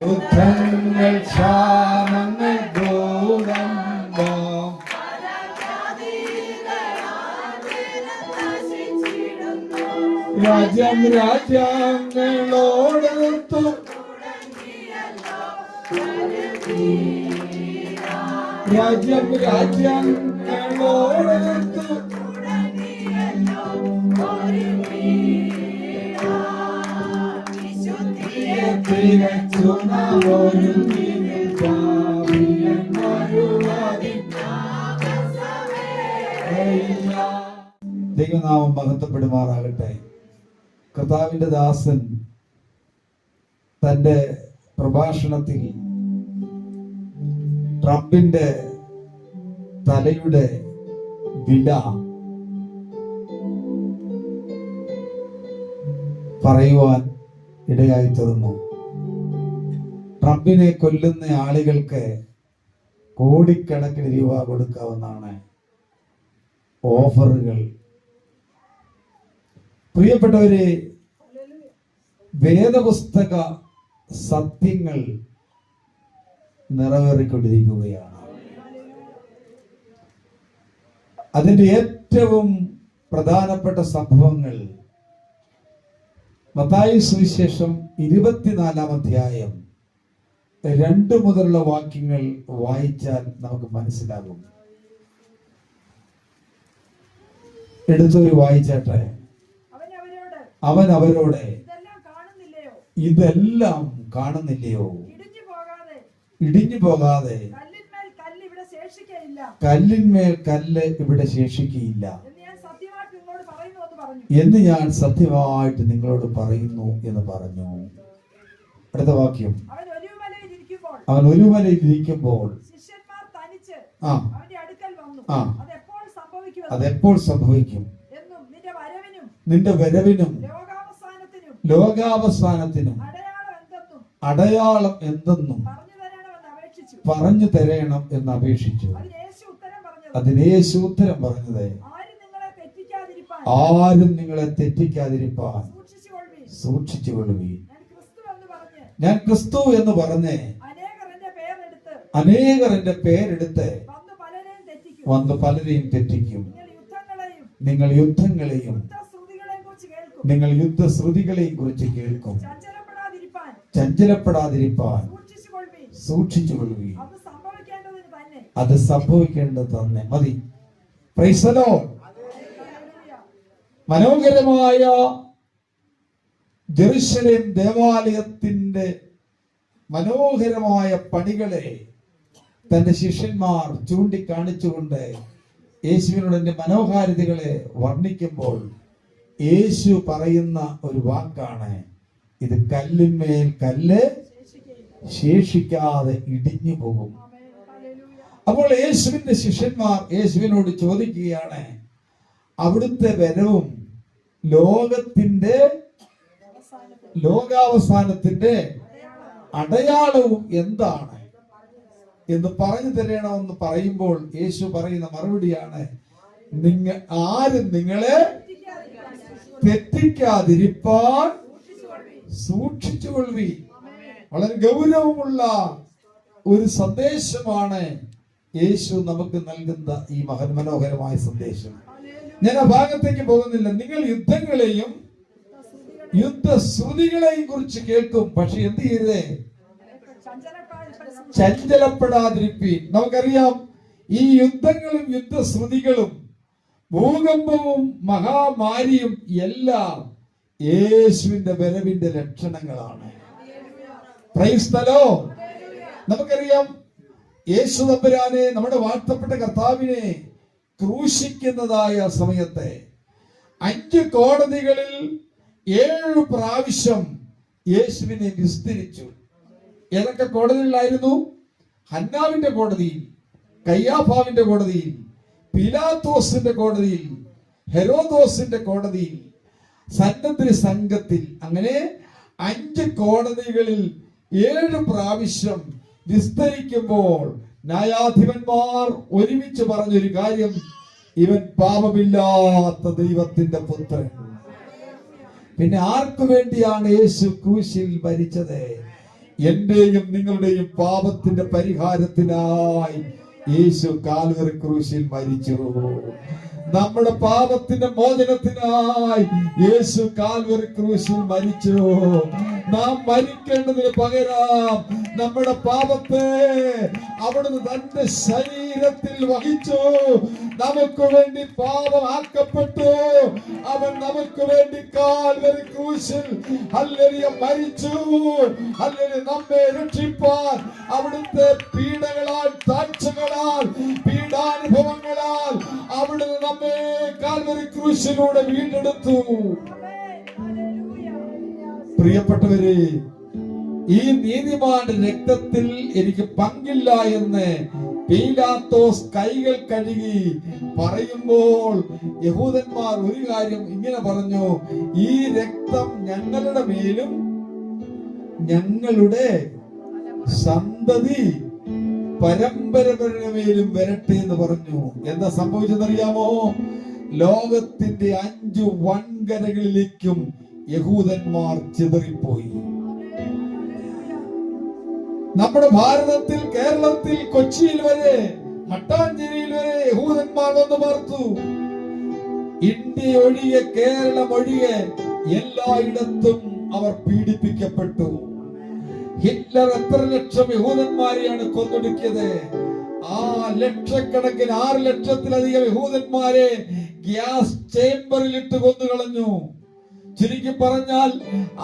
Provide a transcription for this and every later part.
യുദ്ധങ്ങൾ ക്ഷാമങ്ങൾ ഭൂകമ്പം രാജ്യം രാജ്യങ്ങളോടൊത്തു രാജ്യം രാജ്യങ്ങളോടൊത്തു ദൈവനാമം മഹത്വപ്പെടുമാറാകട്ടെ. കർത്താവിന്റെ ദാസൻ തന്റെ പ്രഭാഷണത്തിൽ ട്രംപിന്റെ തലയുടെ വില പറയുവാൻ ഇടയായി തീർന്നു. ട്രംപിനെ കൊല്ലുന്ന ആളുകൾക്ക് കോടിക്കണക്കിന് രൂപ കൊടുക്കാവുന്നതാണ് ഓഫറുകൾ. പ്രിയപ്പെട്ടവരെ, വേദപുസ്തക സത്യങ്ങൾ നിറവേറിക്കൊണ്ടിരിക്കുകയാണ്. അതിന്റെ ഏറ്റവും പ്രധാനപ്പെട്ട സംഭവങ്ങൾ മത്തായി സുവിശേഷം 24-ാം അധ്യായം 2 മുതലുള്ള വാക്യങ്ങൾ വായിച്ചാൽ നമുക്ക് മനസ്സിലാകും. എടുത്തൊരു വായിച്ചാട്ടെ. അവൻ അവരോട് ഇതെല്ലാം കാണുന്നില്ലയോ? ഇടിഞ്ഞു പോകാതെ കല്ലിന്മേൽ കല്ല് ഇവിടെ ശേഷിക്കുകയില്ല എന്ന് ഞാൻ സത്യമായിട്ട് നിങ്ങളോട് പറയുന്നു എന്ന് പറഞ്ഞു. അടുത്ത വാക്യം. അവൻ ഒരു മലയിൽ ഇരിക്കുമ്പോൾ അതെപ്പോൾ സംഭവിക്കും? നിന്റെ വരവിനും ലോകാവസാനത്തിനും അടയാളം എന്തെന്നും പറഞ്ഞു തരണം എന്ന് അപേക്ഷിച്ചു. അതിന് യേശു ഉത്തരം പറഞ്ഞത്, ആരും നിങ്ങളെ തെറ്റിക്കാതിരിപ്പാൻ സൂക്ഷിച്ചുകൊള്ളുവീൻ. ഞാൻ ക്രിസ്തു എന്ന് പറഞ്ഞ് അനേകർ എന്റെ പേരെടുത്ത് വന്ന് പലരെയും തെറ്റിക്കും. നിങ്ങൾ യുദ്ധങ്ങളെയും നിങ്ങൾ യുദ്ധശ്രുതികളെയും കുറിച്ച് കേൾക്കും. ചഞ്ചലപ്പെടാതിരിപ്പാൻ സൂക്ഷിച്ചുകൊള്ളുവീൻ. അത് സംഭവിക്കേണ്ടത് തന്നെ. മതി. Praise the Lord. മനോഹരമായ ജെറുസലേം ദേവാലയത്തിന്റെ മനോഹരമായ പണികളെ തന്റെ ശിഷ്യന്മാർ ചൂണ്ടിക്കാണിച്ചുകൊണ്ട് യേശുവിനോട് മനോഹാരിതകളെ വർണ്ണിക്കുമ്പോൾ യേശു പറയുന്ന ഒരു വാക്കാണ്, ഇത് കല്ലിന്മേൽ കല്ല് ശേഷിക്കാതെ ഇടിഞ്ഞു പോകും. അപ്പോൾ യേശുവിന്റെ ശിഷ്യന്മാർ യേശുവിനോട് ചോദിക്കുകയാണ്, അവിടുത്തെ വരവും ലോകാവസാനത്തിന്റെ അടയാളവും എന്താണ് എന്ന് പറഞ്ഞു തരണമെന്ന് പറയുമ്പോൾ യേശു പറയുന്ന മറുപടിയാണ്, ആരും നിങ്ങളെ തെറ്റിക്കാതിരിപ്പാൻ സൂക്ഷിച്ചുകൊള്ളുവീൻ. വളരെ ഗൗരവമുള്ള ഒരു സന്ദേശമാണ് യേശു നമുക്ക് നൽകുന്ന ഈ മനോഹരമായ സന്ദേശം. ഞാൻ ആ ഭാഗത്തേക്ക് പോകുന്നില്ല. നിങ്ങൾ യുദ്ധങ്ങളെയും യുദ്ധശ്രുതികളെയും കുറിച്ച് കേൾക്കും, പക്ഷെ എന്ത് ചെയ്തേ? ചഞ്ചലപ്പെടാതിരിപ്പീൻ. നമുക്കറിയാം, ഈ യുദ്ധങ്ങളും യുദ്ധശ്രുതികളും ഭൂകമ്പവും മഹാമാരിയും എല്ലാം യേശുവിന്റെ വരവിന്റെ ലക്ഷണങ്ങളാണ്. Praise the Lord. നമുക്കറിയാം, യേശു തമ്പുരാനെ, നമ്മുടെ വാഴ്ത്തപ്പെട്ട കർത്താവിനെ ക്രൂശിക്കുന്നതായ സമയത്തെ 5 കോടതികളിൽ 7 പ്രാവശ്യം യേശുവിനെ വിസ്തരിച്ചു. ഏതൊക്കെ കോടതികളിലായിരുന്നു? ഹന്നാവിന്റെ കോടതിയിൽ, കയ്യാഫാവിന്റെ കോടതിയിൽ, പിലാത്തോസിന്റെ കോടതിയിൽ, ഹെരോദോസിന്റെ കോടതിയിൽ, സന്നദ്ധ സംഘത്തിൽ. അങ്ങനെ 5 കോടതികളിൽ 7 പ്രാവശ്യം വിസ്തരിക്കുമ്പോൾ ന്യായാധിപന്മാർ ഒരുമിച്ച് പറഞ്ഞൊരു കാര്യം, ഇവൻ പാപമില്ലാത്ത ദൈവത്തിന്റെ പുത്രൻ. പിന്നെ ആർക്കു വേണ്ടിയാണ് യേശു ക്രൂശിൽ മരിച്ചത്? എന്റെയും നിങ്ങളുടെയും പാപത്തിന്റെ പരിഹാരത്തിനായി യേശു കാൽവരി ക്രൂശിൽ മരിച്ചു. നമ്മുടെ പാപത്തിന്റെ മോചനത്തിനായി യേശു കാൽവരി ക്രൂശിൽ മരിച്ചു. നാം മരിക്കേണ്ടതിന് പകരം നമ്മുടെ പാപത്തെ അവിടുന്ന് തന്റെ ശരീരത്തിൽ വഹിച്ചു. നമുക്ക് വേണ്ടി പാപമാക്കപ്പെട്ടു. അവൻ നമുക്ക് വേണ്ടി കാൽവരി ക്രൂശിൽ ഹല്ലേലൂയ മരിച്ചു. ഹല്ലേലൂയ നമ്മെ രക്ഷിപ്പാൻ അവിടുത്തെ പീഡകളാൽ, താഴ്ചകളാൽ, പീഡാനുഭവങ്ങളാൽ അവിടുന്ന് നമ്മെ കാൽവരി ക്രൂശിലൂടെ വീണ്ടെടുത്തു. പ്രിയപ്പെട്ടവരെ, ഈ നീതിമാന്റെ രക്തത്തിൽ എനിക്ക് പങ്കില്ല എന്ന് പീലാത്തോസ് കൈകൾ കഴുകി പറയുമ്പോൾ യഹൂദന്മാർ ഒരു കാര്യം ഇങ്ങനെ പറഞ്ഞു: ഈ രക്തം ഞങ്ങളുടെ മേലും ഞങ്ങളുടെ സന്തതി പരമ്പരകളുടെ മേലും വരട്ടെ എന്ന് പറഞ്ഞു. എന്താ സംഭവിച്ചെന്നറിയാമോ? ലോകത്തിന്റെ 5 വൻകരകളിലേക്കും യഹൂദന്മാർ ചിതറിപ്പോയി. നമ്മുടെ ഭാരതത്തിൽ, കേരളത്തിൽ, കൊച്ചിയിൽ വരെ, മട്ടാഞ്ചേരിയിൽ വരെ യഹൂദന്മാർ വന്ന് പാർത്തു. ഇന്ത്യ ഒഴികെ, കേരളം ഒഴികെ എല്ലായിടത്തും അവർ പീഡിപ്പിക്കപ്പെട്ടു. ഹിറ്റ്ലർ എത്ര ലക്ഷം യഹൂദന്മാരെയാണ് കൊന്നൊടുക്കിയത്? ആ ലക്ഷക്കണക്കിന് 6 ലക്ഷത്തിലധികം യഹൂദന്മാരെ ഗ്യാസ് ചേംബറിൽ ഇട്ട് കൊന്നുകളഞ്ഞു. ചുരുക്കി പറഞ്ഞാൽ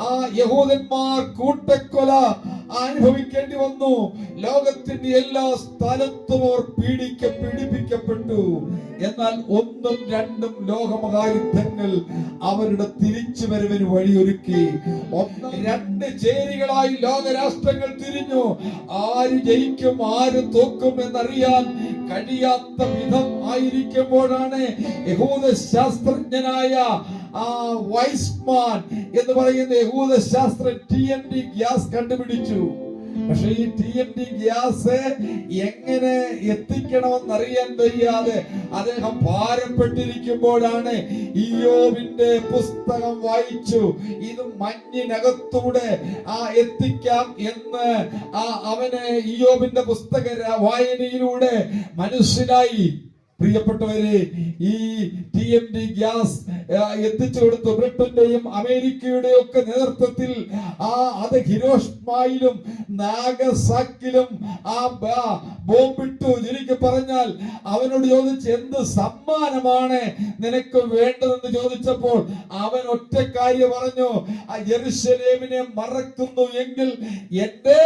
ആ യഹൂദന്മാർ കൂട്ടക്കൊല അനുഭവിക്കേണ്ടി വന്നു. ലോകത്തിന്റെ എല്ലാ സ്ഥലത്തും അവർ പീഡിപ്പിക്കപ്പെട്ടു. എന്നാൽ 1ഉം 2ഉം ലോകമഹായുദ്ധങ്ങൾ അവരുടെ തിരിച്ചുവരവിന് വഴിയൊരുക്കി. 2 ചേരികളായി ലോകരാഷ്ട്രങ്ങൾ തിരിഞ്ഞു. ആര് ജയിക്കും, ആര് തോക്കും എന്നറിയാൻ കഴിയാത്ത വിധം ആയിരിക്കുമ്പോഴാണ് യഹൂദ ശാസ്ത്രജ്ഞനായ വൈസ്മാൻ എന്ന് പറയുന്ന യഹൂദ ശാസ്ത്രജ്ഞൻ TNT ഗ്യാസ് കണ്ടുപിടിച്ചു. പക്ഷെ ഈ TNT ഗ്യാസ് എങ്ങനെ എത്തിക്കണമെന്നറിയാൻ വയ്യാതെ അദ്ദേഹം ഭാരപ്പെട്ടിരിക്കുമ്പോഴാണ് ഇയ്യോബിന്റെ പുസ്തകം വായിച്ചു. ഇത് മഞ്ഞിനകത്തൂടെ എത്തിക്കാം എന്ന് അവന് ഇയ്യോബിന്റെ പുസ്തക വായനയിലൂടെ മനസ്സിലായി. പ്രിയപ്പെട്ടവരെ, ഈ TNT ഗ്യാസ് എത്തിച്ചു കൊടുത്തു. ബ്രിട്ടന്റെയും അമേരിക്കയുടെയും ഒക്കെ നേതൃത്വത്തിൽ അത് ഹിരോഷിമയിലും നാഗസാക്കിലും ബോംബിട്ടു. ചുരുക്കി പറഞ്ഞാൽ അവനോട് ചോദിച്ച്, എന്ത് സമ്മാനമാണ് നിനക്ക് വേണ്ടതെന്ന് ചോദിച്ചപ്പോൾ അവൻ ഒറ്റ കാര്യം പറഞ്ഞു: യെരൂശലേമിനെ മറക്കുന്നു എങ്കിൽ എന്റെ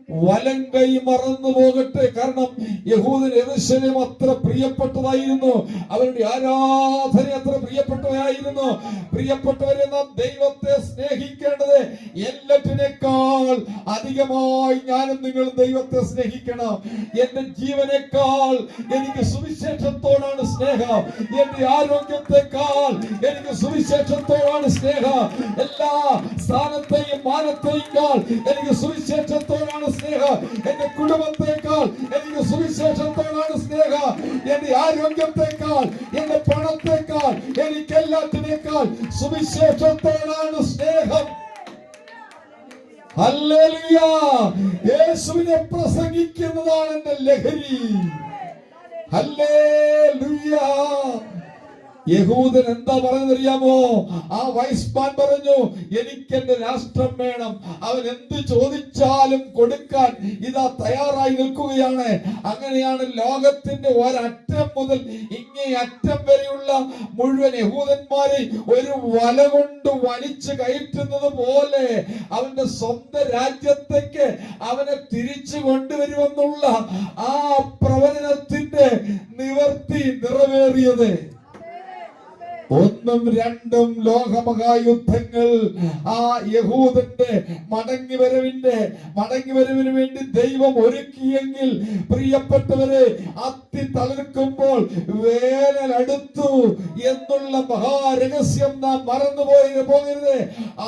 വലങ്കൈ മറന്നു പോകട്ടെ. കാരണം യഹൂദന് യെരൂശലേം അത്ര പ്രിയപ്പെട്ടതായിരുന്നു. അവരുടെ ആരാധന അത്ര പ്രിയപ്പെട്ടതായിരുന്നു. പ്രിയപ്പെട്ടവരെ, നാം ദൈവത്തെ സ്നേഹിക്കേണ്ടത് എല്ലാറ്റിനേക്കാൾ അധികമായി ഞാനും നിങ്ങളും ദൈവത്തെ സ്നേഹിക്കണം. എന്റെ ജീവനേക്കാൾ എനിക്ക് സുവിശേഷത്തോടാണ് സ്നേഹം. എന്റെ ആരോഗ്യത്തെക്കാൾ എനിക്ക് സുവിശേഷത്തോടാണ് സ്നേഹം. എല്ലാ സ്ഥാനത്തെയും മാനത്തെയും എനിക്ക് സുവിശേഷത്തോടാണ് സ്നേഹം. എന്റെ കുടുംബത്തെക്കാൾ എനിക്ക് സുവിശേഷത്തോടാണ് സ്നേഹം. എന്റെ ആരോഗ്യത്തെക്കാൾ, എന്റെ പണത്തെക്കാൾ, എനിക്ക് എല്ലാത്തിനേക്കാൾ സുവിശേഷത്തോടാണ് സ്നേഹം. ഹല്ലേലൂയ! യേശുവിനെ പ്രസംഗിക്കുന്നതാണ് എന്റെ ലഹരി. ഹല്ലേലൂയ! യഹൂദൻ എന്താ പറയുന്നറിയാമോ? ആ വൈസ്മാൻ പറഞ്ഞു, എനിക്ക് എന്റെ രാഷ്ട്രം വേണം. അവൻ എന്ത് ചോദിച്ചാലും കൊടുക്കാൻ ഇതാ തയ്യാറായി നിൽക്കുകയാണ്. അങ്ങനെയാണ് ലോകത്തിന്റെ ഒരറ്റം മുതൽ ഇങ്ങേ അറ്റം വരെയുള്ള മുഴുവൻ യഹൂദന്മാരെ ഒരു വല കൊണ്ട് വലിച്ചു കയറ്റുന്നത് പോലെ അവന്റെ സ്വന്തം രാജ്യത്തേക്ക് അവനെ തിരിച്ചു കൊണ്ടുവരുമെന്നുള്ള ആ പ്രവചനത്തിന്റെ നിവർത്തി നിറവേറിയത്. 1ഉം 2ഉം ലോകമഹായുദ്ധങ്ങൾ ആ യഹൂദന്റെ മടങ്ങിവരവിന് വേണ്ടി ദൈവം ഒരുക്കിയെങ്കിൽ, പ്രിയപ്പെട്ടവരെ, അത്തി തളിർക്കുമ്പോൾ വേനൽ അടുത്തു എന്നുള്ള മഹാരഹസ്യം നാം പോകരുത്.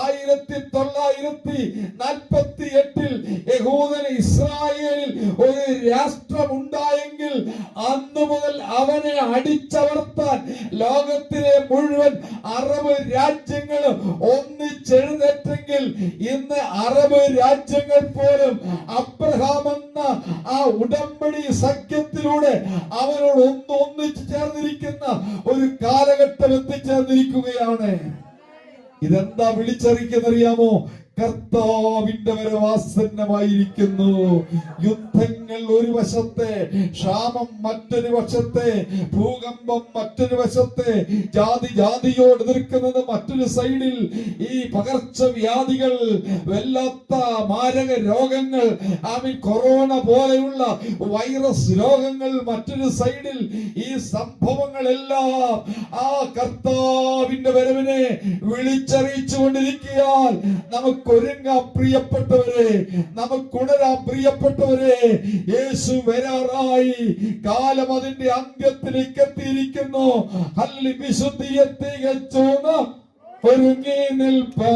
1948 യഹൂദന് ഇസ്രായേലിൽ ഒരു രാഷ്ട്രമുണ്ടായെങ്കിൽ അന്നു മുതൽ അവനെ അടിച്ചമർത്താൻ ലോകത്തിലെ മുഴുവൻ അറബ് രാജ്യങ്ങളും ഒന്നിച്ചെഴുന്നേറ്റെങ്കിൽ ഇന്ന് അറബ് രാജ്യങ്ങൾ പോലും അബ്രഹാം എന്ന ആ ഉടമ്പടി സഖ്യത്തിലൂടെ അവരോട് ഒന്നിച്ചു ചേർന്നിരിക്കുന്ന ഒരു കാലഘട്ടം എത്തിച്ചേർന്നിരിക്കുകയാണ്. ഇതെന്താ വിളിച്ചറിയിക്കുന്നറിയാമോ? കർത്താവിന്റെ വരവാസന്നമായിരിക്കുന്നു. യുദ്ധങ്ങൾ ഒരു വശത്തെ, ക്ഷാമം മറ്റൊരു വശത്തെ, ഭൂകമ്പം മറ്റൊരു വശത്തെ, ജാതിയോട് എതിർക്കുന്നത് മറ്റൊരു സൈഡിൽ, ഈ പകർച്ചവ്യാധികൾ, വല്ലാത്ത മാരക രോഗങ്ങൾ, കൊറോണ പോലെയുള്ള വൈറസ് രോഗങ്ങൾ മറ്റൊരു സൈഡിൽ, ഈ സംഭവങ്ങളെല്ലാം ആ കർത്താവിന്റെ വരവിനെ വിളിച്ചറിയിച്ചു കൊണ്ടിരിക്കുകയാൽ നമുക്കൊരുങ്ങാം പ്രിയപ്പെട്ടവരെ, നമുക്കുണരാം പ്രിയപ്പെട്ടവരെ. യേശു വരാറായി, കാലം അതിന്റെ അന്ത്യത്തിലേക്ക് എത്തിയിരിക്കുന്നു. ഹല്ലേലൂയ. വിശുദ്ധിയെ തികച്ചു ഒരുങ്ങി നിൽപ്പാ